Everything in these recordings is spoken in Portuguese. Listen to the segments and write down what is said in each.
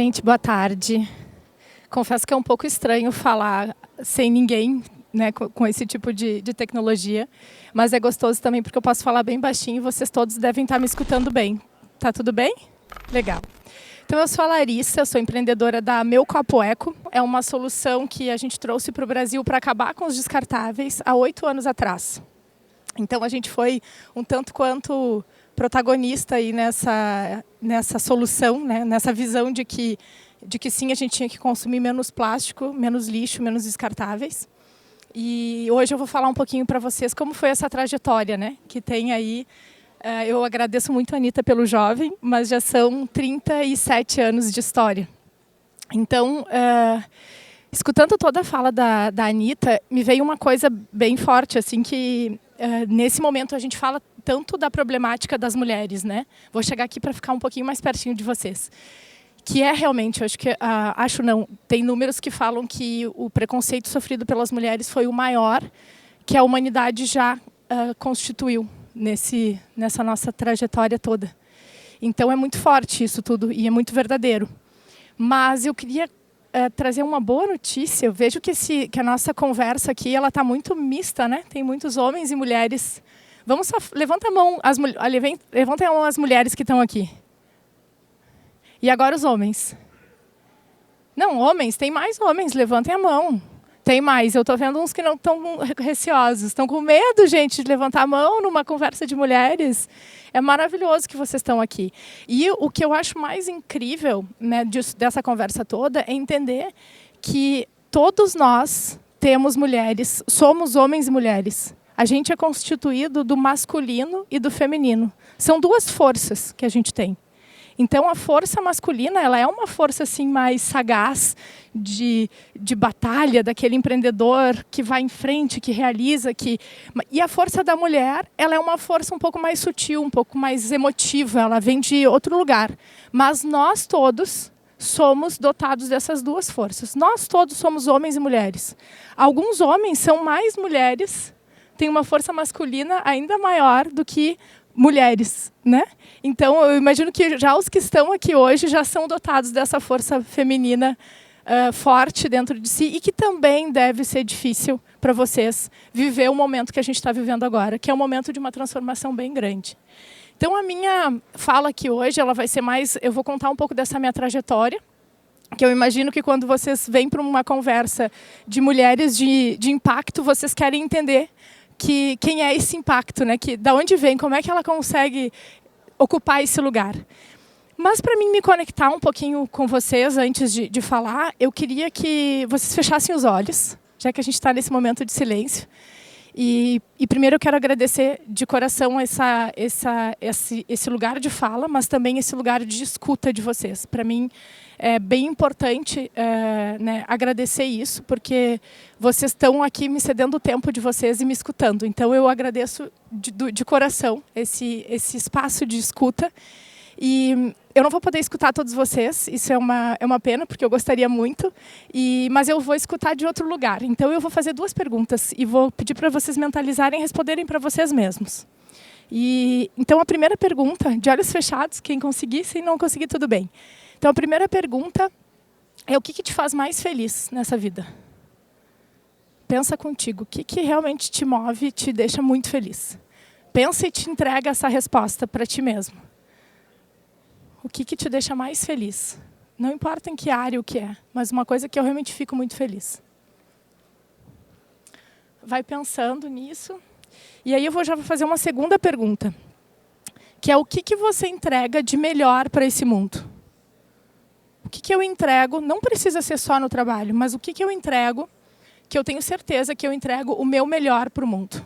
gente, boa tarde. Confesso que é um pouco estranho falar sem ninguém, né, com esse tipo de tecnologia, mas é gostoso também porque eu posso falar bem baixinho e vocês todos devem estar me escutando bem. Tá tudo bem? Legal. Então, eu sou a Larissa, sou empreendedora da Meu Copo Eco. É uma solução que a gente trouxe para o Brasil para acabar com os descartáveis há 8 anos atrás. Então, a gente foi um tanto quanto protagonista aí nessa solução, né? Nessa visão de que sim, a gente tinha que consumir menos plástico, menos lixo, menos descartáveis. E hoje eu vou falar um pouquinho para vocês como foi essa trajetória, né? Que tem aí, eu agradeço muito a Anitta pelo jovem, mas já são 37 anos de história. Então, escutando toda a fala da Anitta, me veio uma coisa bem forte, assim, que nesse momento a gente fala tanto da problemática das mulheres, né? Vou chegar aqui para ficar um pouquinho mais pertinho de vocês. Que é realmente, acho não, tem números que falam que o preconceito sofrido pelas mulheres foi o maior que a humanidade já constituiu nessa nossa trajetória toda. Então é muito forte isso tudo e é muito verdadeiro. Mas eu queria trazer uma boa notícia. Eu vejo que a nossa conversa aqui ela está muito mista, né? Tem muitos homens e mulheres. Vamos só, levanta a mão, levantem a mão as mulheres que estão aqui. E agora os homens. Não, homens, tem mais homens, levantem a mão. Tem mais, eu estou vendo uns que não estão receosos, estão com medo, gente, de levantar a mão numa conversa de mulheres. É maravilhoso que vocês estão aqui. E o que eu acho mais incrível, né, dessa conversa toda é entender que todos nós temos mulheres, somos homens e mulheres. A gente é constituído do masculino e do feminino. São duas forças que a gente tem. Então, a força masculina ela é uma força assim, mais sagaz, de batalha, daquele empreendedor que vai em frente, que realiza. E a força da mulher ela é uma força um pouco mais sutil, um pouco mais emotiva, ela vem de outro lugar. Mas nós todos somos dotados dessas duas forças. Nós todos somos homens e mulheres. Alguns homens são mais mulheres, têm uma força masculina ainda maior do que mulheres, né? Então, eu imagino que já os que estão aqui hoje já são dotados dessa força feminina forte dentro de si e que também deve ser difícil para vocês viver o momento que a gente está vivendo agora, que é um momento de uma transformação bem grande. Então, a minha fala aqui hoje, ela vai ser mais... Eu vou contar um pouco dessa minha trajetória, que eu imagino que quando vocês vêm para uma conversa de mulheres de impacto, vocês querem entender quem é esse impacto, né? Da onde vem, como é que ela consegue ocupar esse lugar. Mas para mim me conectar um pouquinho com vocês antes de falar, eu queria que vocês fechassem os olhos, já que a gente está nesse momento de silêncio. E primeiro eu quero agradecer de coração esse lugar de fala, mas também esse lugar de escuta de vocês. Para mim é bem importante né, agradecer isso, porque vocês estão aqui me cedendo o tempo de vocês e me escutando. Então eu agradeço de coração esse espaço de escuta. E eu não vou poder escutar todos vocês, isso é uma pena, porque eu gostaria muito, mas eu vou escutar de outro lugar. Então, eu vou fazer 2 perguntas e vou pedir para vocês mentalizarem e responderem para vocês mesmos. Então, a primeira pergunta, de olhos fechados, quem conseguir, se não conseguir, tudo bem. Então, a primeira pergunta é o que te faz mais feliz nessa vida? Pensa contigo, o que realmente te move e te deixa muito feliz? Pensa e te entrega essa resposta para ti mesmo. O que te deixa mais feliz? Não importa em que área o que é, mas uma coisa que eu realmente fico muito feliz. Vai pensando nisso. E aí já vou fazer uma segunda pergunta, que é o que você entrega de melhor para esse mundo? O que eu entrego, não precisa ser só no trabalho, mas o que eu entrego, que eu tenho certeza que eu entrego o meu melhor para o mundo?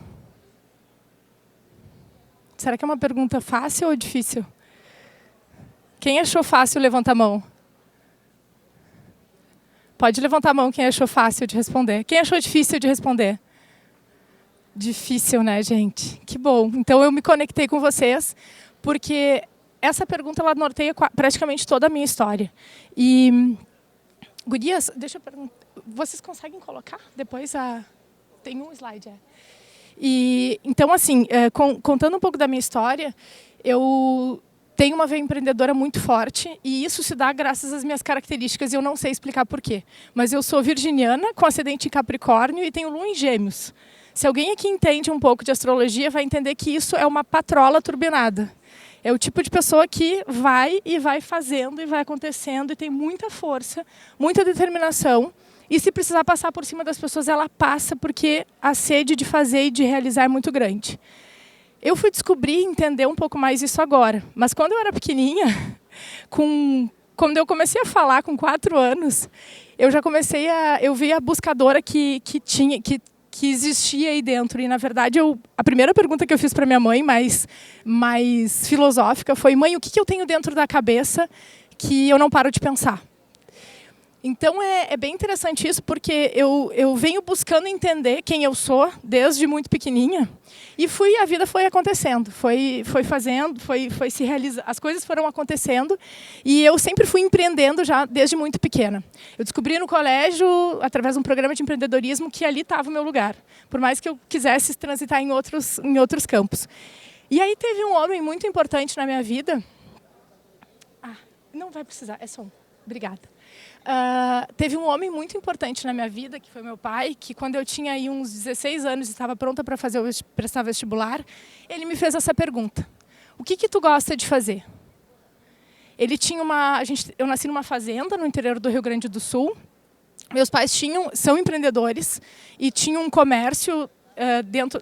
Será que é uma pergunta fácil ou difícil? Quem achou fácil, levanta a mão. Pode levantar a mão quem achou fácil de responder. Quem achou difícil de responder? Difícil, né, gente? Que bom. Então, eu me conectei com vocês, porque essa pergunta ela norteia praticamente toda a minha história. E, gurias, deixa eu perguntar. Vocês conseguem colocar depois Tem um slide, Então, assim, contando um pouco da minha história, eu tenho uma veia empreendedora muito forte e isso se dá graças às minhas características e eu não sei explicar por quê. Mas eu sou virginiana, com ascendente em Capricórnio e tenho lua em Gêmeos. Se alguém aqui entende um pouco de astrologia, vai entender que isso é uma patrola turbinada. É o tipo de pessoa que vai e vai fazendo e vai acontecendo e tem muita força, muita determinação. E se precisar passar por cima das pessoas, ela passa porque a sede de fazer e de realizar é muito grande. Eu fui descobrir e entender um pouco mais isso agora. Mas quando eu era pequenininha, quando eu comecei a falar com 4 anos, eu vi a buscadora que existia aí dentro. E, na verdade, a primeira pergunta que eu fiz para minha mãe, mais filosófica, foi: mãe, o que eu tenho dentro da cabeça que eu não paro de pensar? Então, é bem interessante isso, porque eu venho buscando entender quem eu sou desde muito pequenininha. E a vida foi acontecendo, foi fazendo, foi se realizando, as coisas foram acontecendo. E eu sempre fui empreendendo já desde muito pequena. Eu descobri no colégio, através de um programa de empreendedorismo, que ali estava o meu lugar. Por mais que eu quisesse transitar em outros campos. E aí teve um homem muito importante na minha vida. Não vai precisar, é só um. Obrigada. Teve um homem muito importante na minha vida, que foi meu pai, que quando eu tinha aí uns 16 anos e estava pronta para prestar vestibular, ele me fez essa pergunta: o que tu gosta de fazer? Ele tinha eu nasci numa fazenda no interior do Rio Grande do Sul. Meus pais são empreendedores e tinham um comércio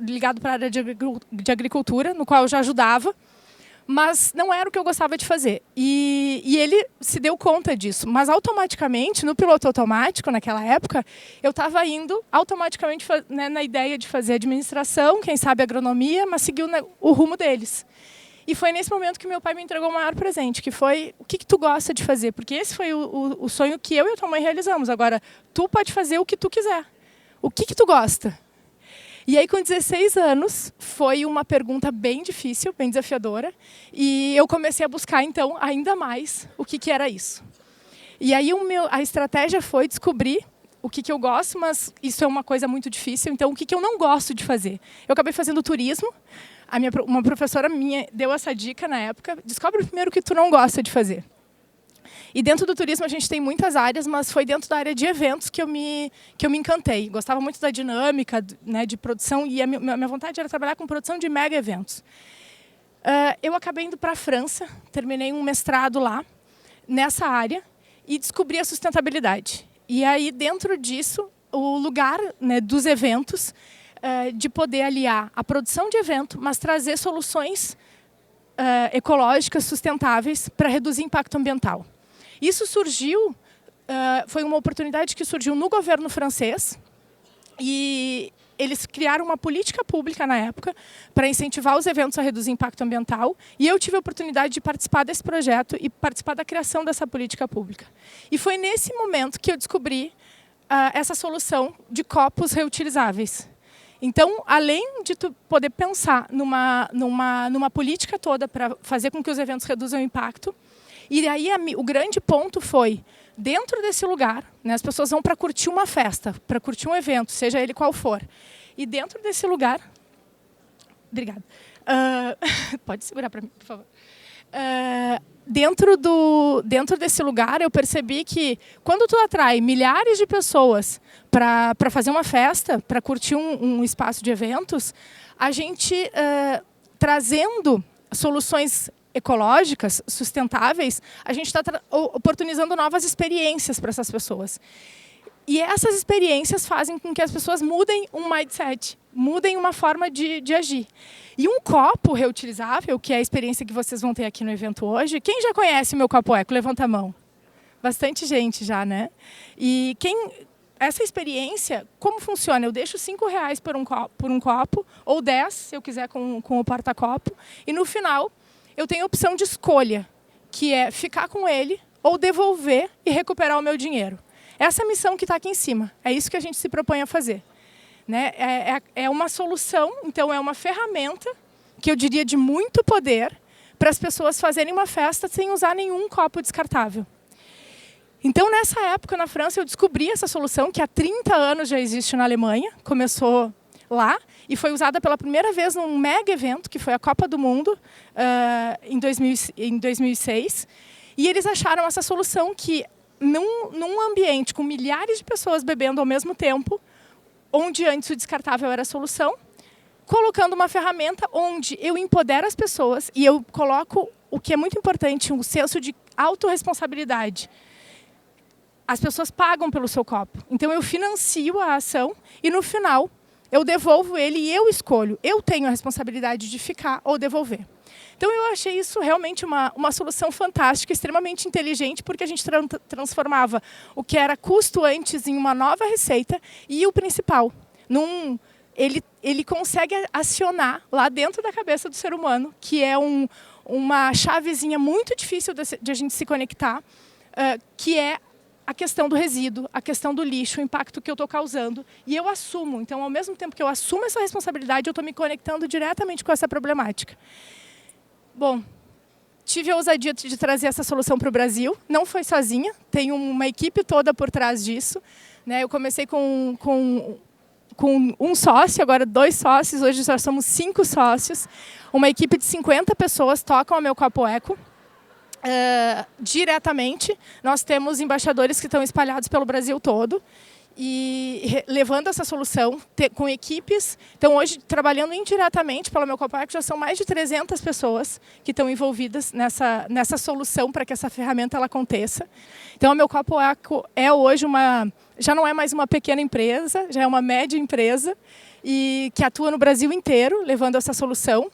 ligado para a área de agricultura, no qual eu já ajudava. Mas não era o que eu gostava de fazer. E ele se deu conta disso. Mas automaticamente, no piloto automático, naquela época, eu estava indo automaticamente na ideia de fazer administração, quem sabe agronomia, mas seguiu o rumo deles. E foi nesse momento que meu pai me entregou o maior presente, que foi: o que tu gosta de fazer? Porque esse foi o sonho que eu e a tua mãe realizamos. Agora, tu pode fazer o que tu quiser. O que tu gosta? E aí, com 16 anos, foi uma pergunta bem difícil, bem desafiadora. E eu comecei a buscar, então, ainda mais o que era isso. E aí, a estratégia foi descobrir o que eu gosto, mas isso é uma coisa muito difícil. Então, o que eu não gosto de fazer? Eu acabei fazendo turismo. Uma professora minha deu essa dica na época: descobre primeiro o que tu não gosta de fazer. E dentro do turismo a gente tem muitas áreas, mas foi dentro da área de eventos que eu me encantei. Gostava muito da dinâmica, né, de produção, e a minha vontade era trabalhar com produção de mega eventos. Eu acabei indo para a França, terminei um mestrado lá, nessa área, e descobri a sustentabilidade. E aí, dentro disso, o lugar, né, dos eventos, de poder aliar a produção de evento, mas trazer soluções ecológicas, sustentáveis, para reduzir impacto ambiental. Isso surgiu, foi uma oportunidade que surgiu no governo francês, e eles criaram uma política pública na época para incentivar os eventos a reduzir impacto ambiental, e eu tive a oportunidade de participar desse projeto e participar da criação dessa política pública. E foi nesse momento que eu descobri essa solução de copos reutilizáveis. Então, além de tu poder pensar numa política toda para fazer com que os eventos reduzam o impacto, e aí o grande ponto foi: dentro desse lugar, né, as pessoas vão para curtir uma festa, para curtir um evento, seja ele qual for. E dentro desse lugar... Obrigada. Pode segurar para mim, por favor. Dentro desse lugar, eu percebi que quando tu atrai milhares de pessoas para fazer uma festa, para curtir um espaço de eventos, a gente, trazendo soluções ecológicas, sustentáveis, a gente está oportunizando novas experiências para essas pessoas. E essas experiências fazem com que as pessoas mudem um mindset, mudem uma forma de agir. E um copo reutilizável, que é a experiência que vocês vão ter aqui no evento hoje, quem já conhece o meu copo eco? Levanta a mão. Bastante gente já, né? E essa experiência, como funciona? Eu deixo R$5 por um copo, ou 10, se eu quiser com o porta-copo, e no final eu tenho a opção de escolha, que é ficar com ele ou devolver e recuperar o meu dinheiro. Essa é a missão que está aqui em cima. É isso que a gente se propõe a fazer. Né? É uma solução, então é uma ferramenta, que eu diria de muito poder, para as pessoas fazerem uma festa sem usar nenhum copo descartável. Então, nessa época, na França, eu descobri essa solução, que há 30 anos já existe na Alemanha. Começou lá e foi usada pela primeira vez num mega evento, que foi a Copa do Mundo, em 2006. E eles acharam essa solução que, num ambiente com milhares de pessoas bebendo ao mesmo tempo, onde antes o descartável era a solução, colocando uma ferramenta onde eu empodero as pessoas e eu coloco o que é muito importante, um senso de autorresponsabilidade. As pessoas pagam pelo seu copo. Então, eu financio a ação e, no final, eu devolvo ele e eu escolho. Eu tenho a responsabilidade de ficar ou devolver. Então, eu achei isso realmente uma solução fantástica, extremamente inteligente, porque a gente transformava o que era custo antes em uma nova receita e o principal, ele consegue acionar lá dentro da cabeça do ser humano, que é uma chavezinha muito difícil de a gente se conectar, que é a questão do resíduo, a questão do lixo, o impacto que eu estou causando. E eu assumo. Então, ao mesmo tempo que eu assumo essa responsabilidade, eu estou me conectando diretamente com essa problemática. Bom, tive a ousadia de trazer essa solução para o Brasil. Não foi sozinha, tem uma equipe toda por trás disso. Eu comecei com um sócio, agora 2 sócios, hoje já somos 5 sócios. Uma equipe de 50 pessoas tocam a Meu Copo Eco. Diretamente, nós temos embaixadores que estão espalhados pelo Brasil todo e levando essa solução com equipes. Então, hoje, trabalhando indiretamente pelo Meu Copo Eco, já são mais de 300 pessoas que estão envolvidas nessa solução para que essa ferramenta ela aconteça. Então, a Meu Copo Eco é hoje já não é mais uma pequena empresa, já é uma média empresa e que atua no Brasil inteiro, levando essa solução.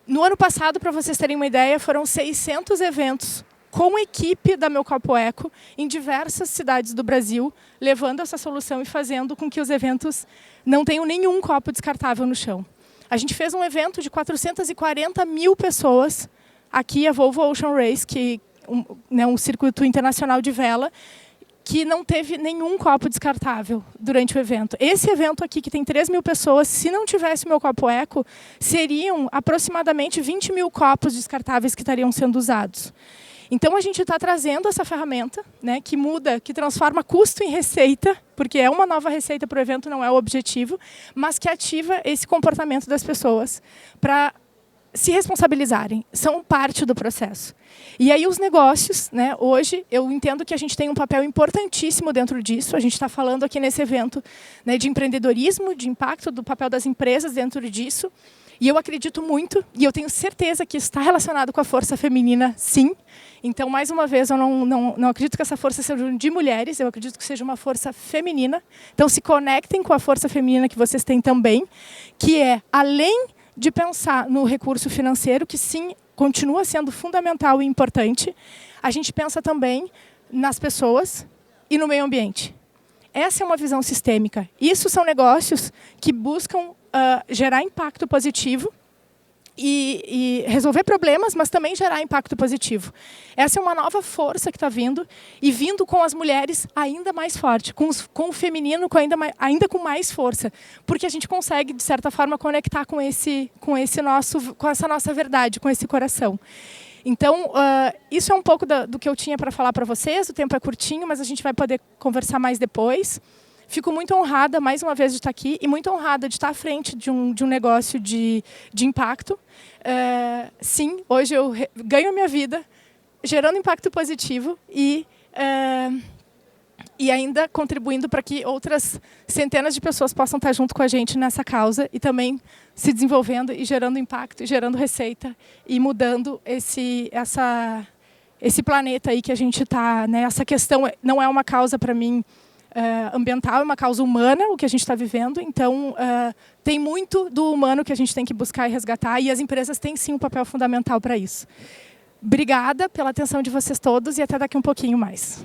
No ano passado, para vocês terem uma ideia, foram 600 eventos com equipe da Meu Copo Eco em diversas cidades do Brasil, levando essa solução e fazendo com que os eventos não tenham nenhum copo descartável no chão. A gente fez um evento de 440 mil pessoas, aqui a Volvo Ocean Race, que um circuito internacional de vela, que não teve nenhum copo descartável durante o evento. Esse evento aqui, que tem 3 mil pessoas, se não tivesse o Meu Copo Eco, seriam aproximadamente 20 mil copos descartáveis que estariam sendo usados. Então, a gente está trazendo essa ferramenta, que muda, que transforma custo em receita, porque é uma nova receita para o evento, não é o objetivo, mas que ativa esse comportamento das pessoas para se responsabilizarem, são parte do processo. E aí os negócios, hoje, eu entendo que a gente tem um papel importantíssimo dentro disso. A gente está falando aqui nesse evento de empreendedorismo, de impacto, do papel das empresas dentro disso. E eu acredito muito, e eu tenho certeza que está relacionado com a força feminina, sim. Então, mais uma vez, eu não acredito que essa força seja de mulheres, eu acredito que seja uma força feminina. Então, se conectem com a força feminina que vocês têm também, que é, além de pensar no recurso financeiro, que sim, continua sendo fundamental e importante, a gente pensa também nas pessoas e no meio ambiente. Essa é uma visão sistêmica. Isso são negócios que buscam gerar impacto positivo e resolver problemas, mas também gerar impacto positivo. Essa é uma nova força que está vindo, e vindo com as mulheres ainda mais forte, com o feminino ainda com mais força, porque a gente consegue, de certa forma, conectar com essa nossa verdade, com esse coração. Então, isso é um pouco do que eu tinha para falar para vocês. O tempo é curtinho, mas a gente vai poder conversar mais depois. Fico muito honrada, mais uma vez, de estar aqui e muito honrada de estar à frente de um negócio de impacto. Sim, hoje eu ganho a minha vida gerando impacto positivo e ainda contribuindo para que outras centenas de pessoas possam estar junto com a gente nessa causa e também se desenvolvendo e gerando impacto, e gerando receita e mudando esse planeta aí que a gente está. Essa questão não é uma causa, para mim, ambiental, é uma causa humana, o que a gente está vivendo. Então, tem muito do humano que a gente tem que buscar e resgatar, e as empresas têm, sim, um papel fundamental para isso. Obrigada pela atenção de vocês todos e até daqui um pouquinho mais.